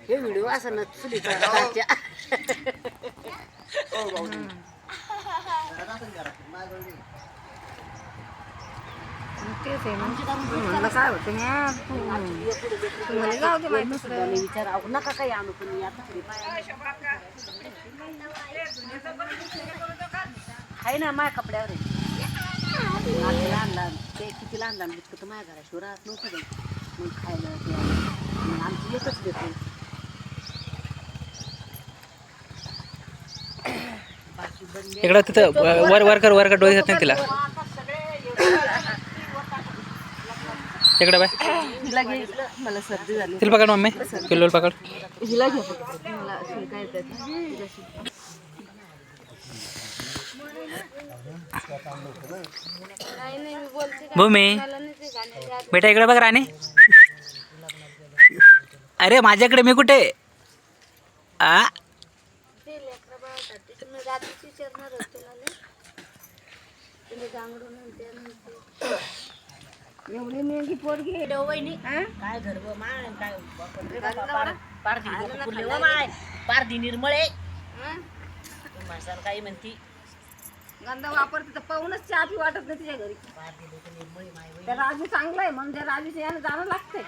हे व्हिडिओ असं चुलीचा तेच आहे म्हणलं काय होतं तुम्हाला जाऊ दे बाई दुसरं विचार नका काही आणू पण आहे ना माझ्या कपड्यावर लहान लहान ते किती लहान लहान दिसतं तर माझ्या घराशिवर राहत नव्हती बाई मग खायला ते आमची एकच देतो इकडं तिथं वर कर डोळे जात नाही तिला इकडे बाय मला सर्दी झाली तिला पकड मम्मी पिल्लूला पकड हिला घे मला काय भूमी बेटा इकडे बघ राणी अरे माझ्याकडे मी कुठे आ एवढी मेहंदी पोरगी काय घर माय काय पारधी निर्मळे माणसाला काही म्हणती गंधा वापरते तर पाहूनच चहा पी वाटत नाही तिच्या घरी त्या राजू चांगला आहे म्हणून त्या राजूच्या यानं जाणं लागतंय